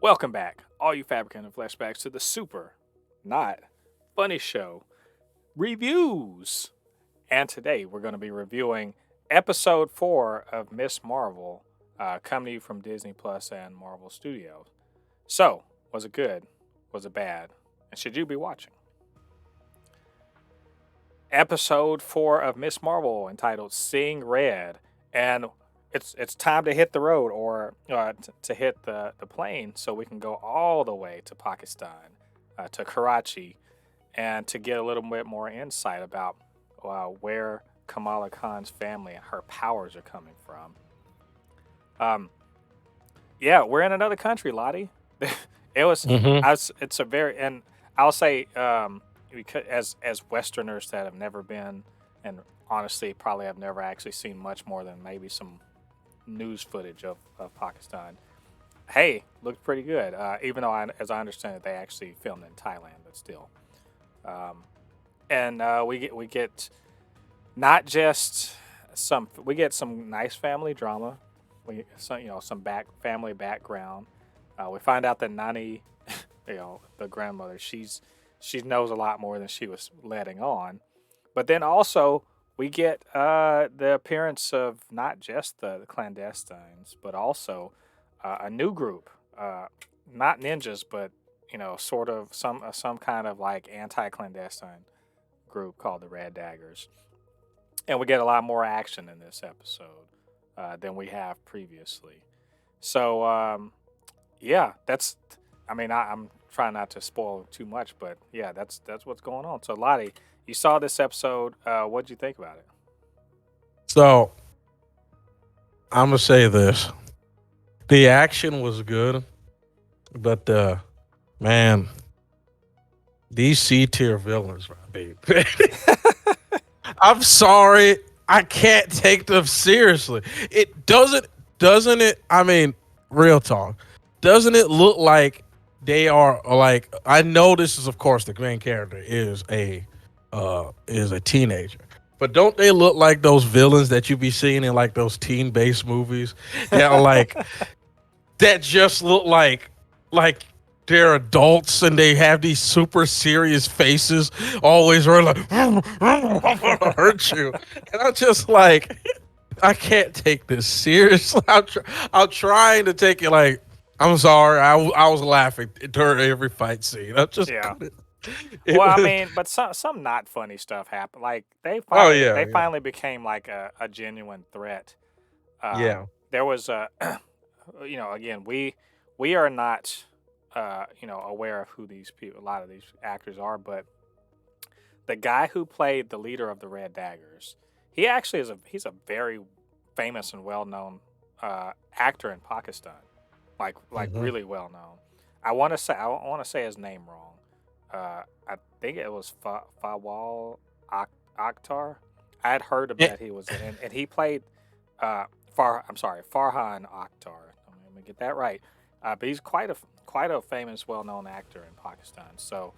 Welcome back, all you Fabricants and Fleshbags, to the super, not funny show reviews. And today we're going to be reviewing episode 4 of Miss Marvel, coming to you from Disney Plus and Marvel Studios. So, was it good? Was it bad? And should you be watching? Episode 4 of Miss Marvel, entitled Seeing Red. And it's time to hit the road, or to hit the plane, so we can go all the way to Pakistan, to Karachi, and to get a little bit more insight about where Kamala Khan's family and her powers are coming from. Yeah, we're in another country, Lottie. it was, hmm it's a very, and I'll say, because as Westerners that have never been, and honestly probably have never actually seen much more than maybe some news footage of Pakistan. Hey, looked pretty good. Even though, as I understand it, they actually filmed in Thailand, but still. Um, and we get not just we get some nice family drama. We some family background. We find out that Nani, the grandmother, she knows a lot more than she was letting on. But then also we get the appearance of not just the clandestines, but also a new group, not ninjas, but sort of some kind of like anti-clandestine group called the Red Daggers, and we get a lot more action in this episode than we have previously. So yeah, that's. I mean, I'm trying not to spoil too much, but yeah, that's what's going on. So Lottie, you saw this episode. What'd you think about it? So I'm gonna say this: the action was good, but man, these C tier villains, baby. I'm sorry, I can't take them seriously. It doesn't it? I mean, real talk. Doesn't it look like they are like? I know this is, of course, the main character is a teenager. But don't they look like those villains that you be seeing in like those teen based movies that are like that just look like they're adults and they have these super serious faces, always are like I'm gonna hurt you. And I'm just like I can't take this seriously. I'm trying to take it like I'm sorry. I was laughing during every fight scene. I just Yeah. couldn't. Well, It I was mean, but some not funny stuff happened. Like oh yeah they yeah finally became like a genuine threat. yeah. There was a, again, we are not aware of who these people, a lot of these actors are, but the guy who played the leader of the Red Daggers, he actually he's a very famous and well known actor in Pakistan, like hmm really well known. I want to say his name wrong. I think it was Fawal Akhtar. I had heard of that he was in, and he played I'm sorry, Farhan Akhtar. Let me get that right. But he's quite a famous, well known actor in Pakistan. So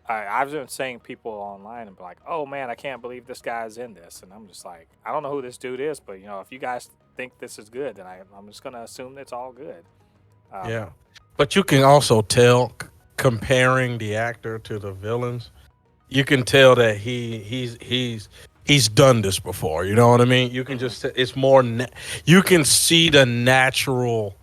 I've been seeing people online and be like, "Oh man, I can't believe this guy's in this," and I'm just like, I don't know who this dude is, but if you guys think this is good, then I'm just gonna assume it's all good. Um, Yeah, but you can also tell comparing the actor to the villains. You can tell that he's done this before. You know what I mean? You can mhm, just it's more. You can see the natural.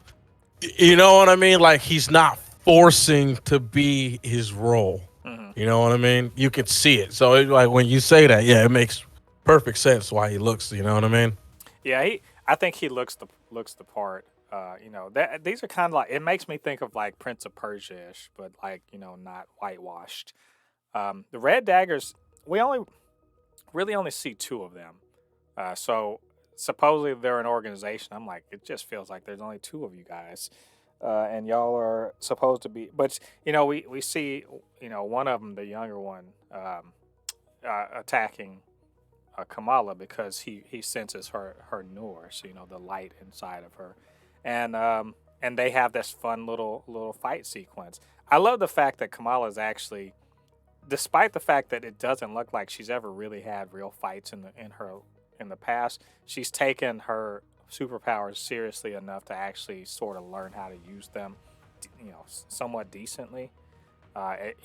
You know what I mean? Like he's not forcing to be his role. mhm. You know what I mean? You can see it. So like when you say that, yeah, it makes perfect sense why he looks. You know what I mean? Yeah, I think he looks the part. That these are kind of like, it makes me think of like Prince of Persia-ish, but like not whitewashed. The Red Daggers, we really only see two of them. So supposedly they're an organization. I'm like, it just feels like there's only two of you guys, and y'all are supposed to be. But we see one of them, the younger one, attacking Kamala because he senses her nur, so the light inside of her, and they have this fun little fight sequence. I love the fact that Kamala is actually, despite the fact that it doesn't look like she's ever really had real fights in the past, she's taken her superpowers seriously enough to actually sort of learn how to use them, somewhat decently,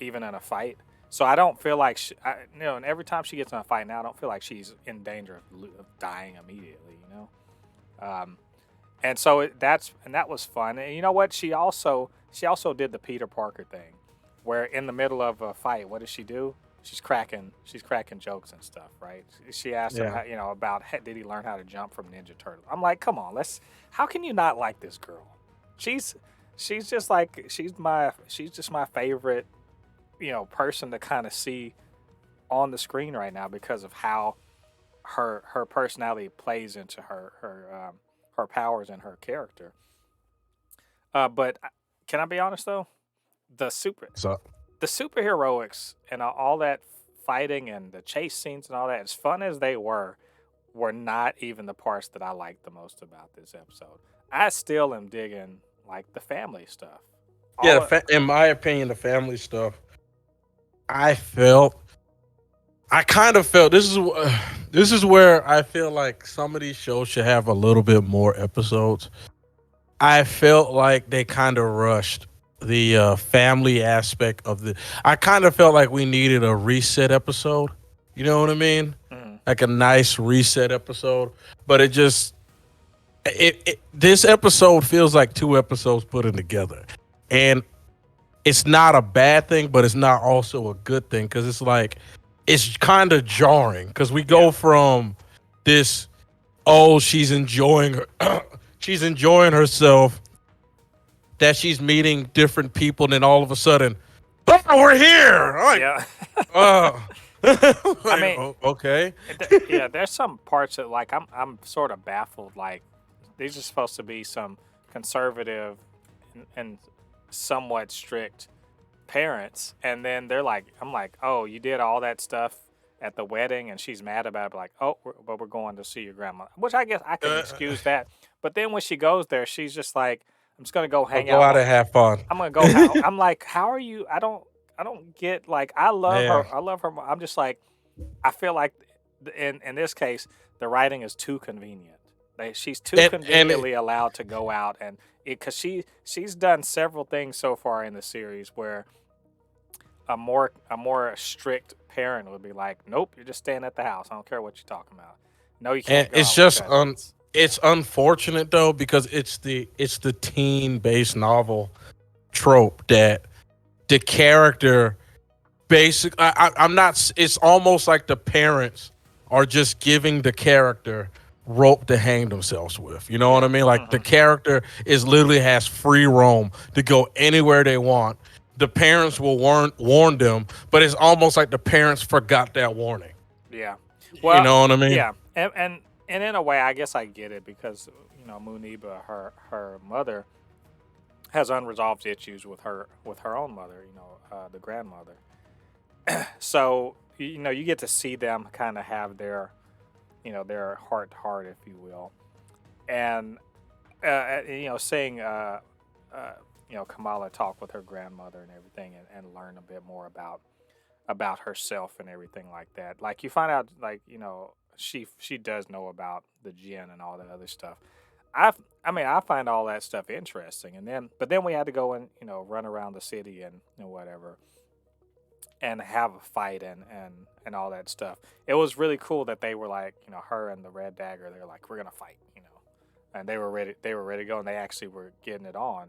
even in a fight. So I don't feel like and every time she gets in a fight now, I don't feel like she's in danger of dying immediately. Um, and so that was fun. And you know what? She also did the Peter Parker thing, where in the middle of a fight, what does she do? She's cracking jokes and stuff, right? She asked him, Yeah. about did he learn how to jump from Ninja Turtle? I'm like, come on, how can you not like this girl? She's she's just like she's just my favorite, person to kind of see on the screen right now because of how her personality plays into her powers and her character. But can I be honest though? The super So the superheroics and all that fighting and the chase scenes and all that, as fun as they were not even the parts that I liked the most about this episode. I still am digging like the family stuff. yeah, All in my opinion, the family stuff. I felt, I kind of felt this is where I feel like some of these shows should have a little bit more episodes. I felt like they kind of rushed the family aspect of the. I kind of felt like we needed a reset episode. You know what I mean? Mhm. Like a nice reset episode. But this episode feels like two episodes put in together, and it's not a bad thing, but it's not also a good thing because it's like it's kind of jarring because we Yeah. go from this, oh, she's enjoying her she's enjoying herself, that she's meeting different people, and then all of a sudden, oh, we're here. Like, Yeah. uh, I like, mean, okay. yeah, there's some parts that like I'm sort of baffled. Like these are supposed to be some conservative and somewhat strict parents, and then I'm like, oh, you did all that stuff at the wedding, and she's mad about it. But like, oh, but we're going to see your grandma, which I guess I can Uh, excuse that. But then when she goes there, she's just like, I'm just gonna go I'll hang go out. out and have fun. I'm gonna go. How I'm like, how are you? I don't get like I love Yeah. her. I love her. I'm just like I feel like in this case the writing is too convenient. She's too And conveniently allowed to go out and because she's done several things so far in the series where a more strict parent would be like, nope, you're just staying at the house. I don't care what you're talking about. No, you And can't go it's out with just cousins. it's unfortunate though because it's the teen based novel trope that the character basic I'm not it's almost like the parents are just giving the character rope to hang themselves with. You know what Yeah. I mean? Like the Hmm. character is literally has free roam to go anywhere they want. The parents will warn them, but it's almost like the parents forgot that warning. Yeah. You Well, know what I mean? yeah, and in a way, I guess I get it because Muniba, her mother, has unresolved issues with her own mother, the grandmother. So you get to see them kind of have their heart to heart, if you will, and seeing Kamala talk with her grandmother and everything, and learn a bit more about herself and everything like that. Like you find out, like she does know about the jinn and all that other stuff. I find all that stuff interesting, but then we had to go and run around the city and whatever, and have a fight and all that stuff. It was really cool that they were like her and the Red Dagger. They're like, we're gonna fight, and they were ready. They were ready to go, and they actually were getting it on,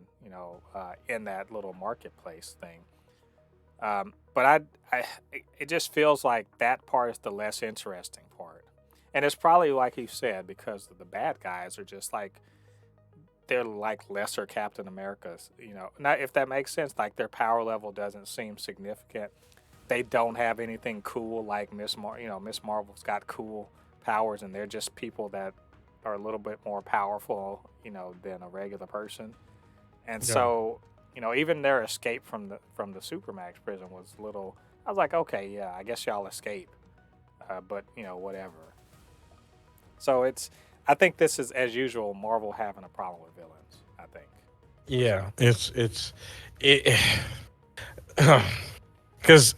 in that little marketplace thing. But it just feels like that part is the less interesting part, and it's probably like you said because the bad guys are just like they're like lesser Captain Americas. Not if that makes sense. Like their power level doesn't seem significant. They don't have anything cool like Miss Marvel's got cool powers, and they're just people that are a little bit more powerful, than a regular person. And Yeah. so, even their escape from the Supermax prison was little. I was like, okay, yeah, I guess y'all escape, but whatever. So I think this is as usual Marvel having a problem with villains. I think for Yeah. sure. It because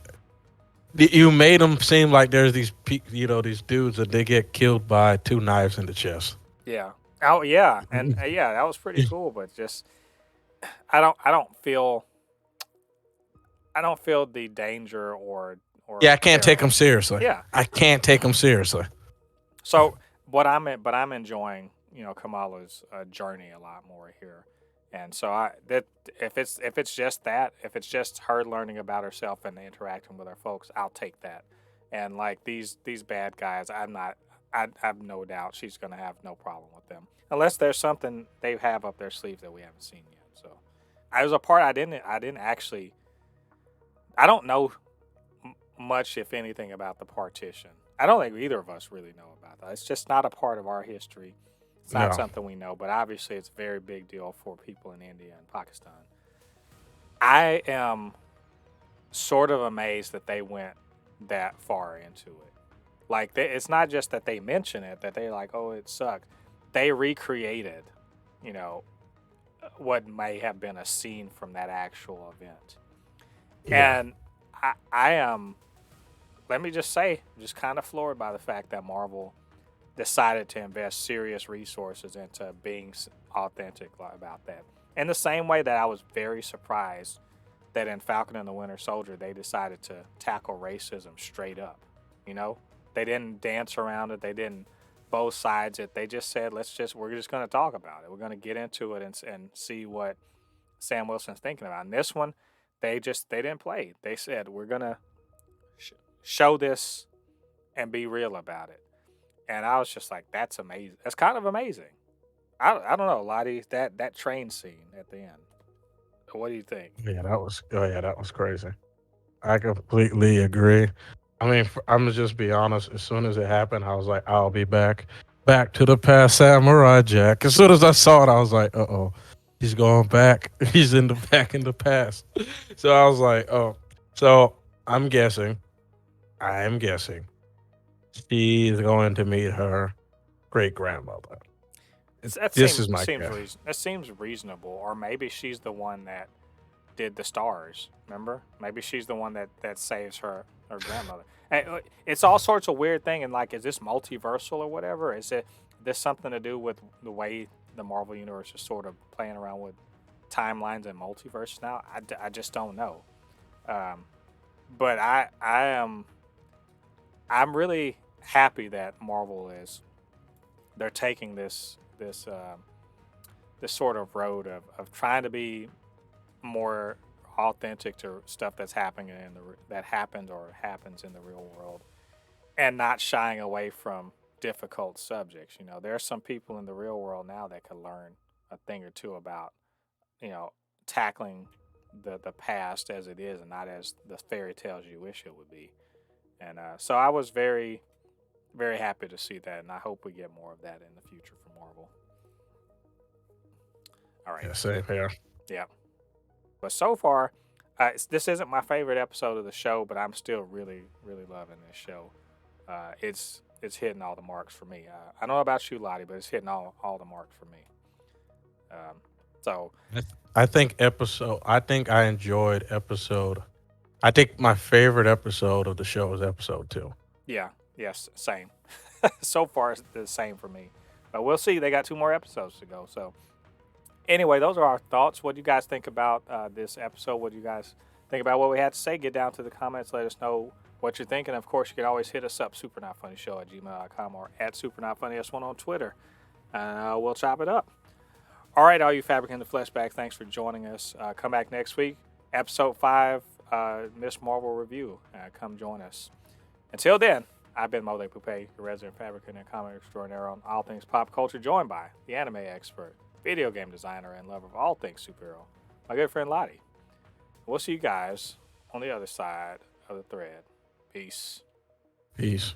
you made them seem like there's these dudes that they get killed by two knives in the chest. Yeah. Oh yeah, and yeah, that was pretty cool. But just I don't feel the danger Yeah, or I can't take them peril. seriously. Yeah. I can't take them seriously. So but I'm enjoying Kamala's journey a lot more here, and so I that if it's just that, if it's just her learning about herself and interacting with her folks, I'll take that. And like these bad guys, I have no doubt she's gonna have no problem with them, unless there's something they have up their sleeve that we haven't seen yet. So, I was a part I didn't actually I don't know much, if anything, about the partition. I don't think either of us really know about that. It's just not a part of our history. It's not No. something we know, but obviously it's a very big deal for people in India and Pakistan. I am sort of amazed that they went that far into it. Like, it's not just that they mention it, that they're like, oh, it sucked. They recreated, you know, what may have been a scene from that actual event. Yeah. And I am, let me just say, just kind of floored by the fact that Marvel decided to invest serious resources into being authentic about that. In the same way that I was very surprised that in Falcon and the Winter Soldier they decided to tackle racism straight up. You know, they didn't dance around it. They didn't both sides it. They just said, we're just going to talk about it. We're going to get into it and see what Sam Wilson's thinking about. And this one, they didn't play. They said, we're going to show this and be real about it. And I was just like, that's amazing. That's kind of amazing. I don't know, Lottie, that train scene at the end. What do you think? That was crazy. I completely agree. I mean, I'm gonna just be honest. As soon as it happened, I was like, "I'll be back, back to the past, Samurai Jack." As soon as I saw it, I was like, "Uh oh, he's going back. He's in the back in the past." So I was like, "Oh." So I'm guessing. I am guessing she's going to meet her great grandmother. This is my guess. That seems reasonable. Or maybe she's the one that did the stars. Remember? Maybe she's the one that saves her grandmother. And it's all sorts of weird thing. And like, is this multiversal or whatever? Is it this something to do with the way the Marvel universe is sort of playing around with timelines and multiverses now? I just don't know. Um, but I'm really happy that Marvel is they're taking this sort of road of trying to be more authentic to stuff that's happening that happened or happens in the real world, and not shying away from difficult subjects. There are some people in the real world now that could learn a thing or two about you know tackling the past as it is and not as the fairy tales you wish it would be. And so I was very very happy to see that, and I hope we get more of that in the future for Marvel. All right. Yeah, same here. Yeah. But so far, this isn't my favorite episode of the show, but I'm still really, really loving this show. It's hitting all the marks for me. I don't know about you, Lottie, but it's hitting all the marks for me. Um, so I think I enjoyed episode. I think my favorite episode of the show is episode 2. yeah, yes, same. So far, it's the same for me. But we'll see. They got 2 more episodes to go. So anyway, those are our thoughts. What do you guys think about this episode? What do you guys think about what we had to say? Get down to the comments. Let us know what you're thinking. Of course, you can always hit us up, supernotfunnyshow@gmail.com or @supernotfunnys1 on Twitter. We'll chop it up. All right, all you Fabricants and Fleshbags, thanks for joining us. Come back next week. Episode 5, Miss Marvel review. Come join us. Until then, I've been Mole Poupée, your resident fabricant and comic extraordinaire on all things pop culture, joined by the anime expert, video game designer, and lover of all things superhero, my good friend Ladi. We'll see you guys on the other side of the thread. Peace. Peace.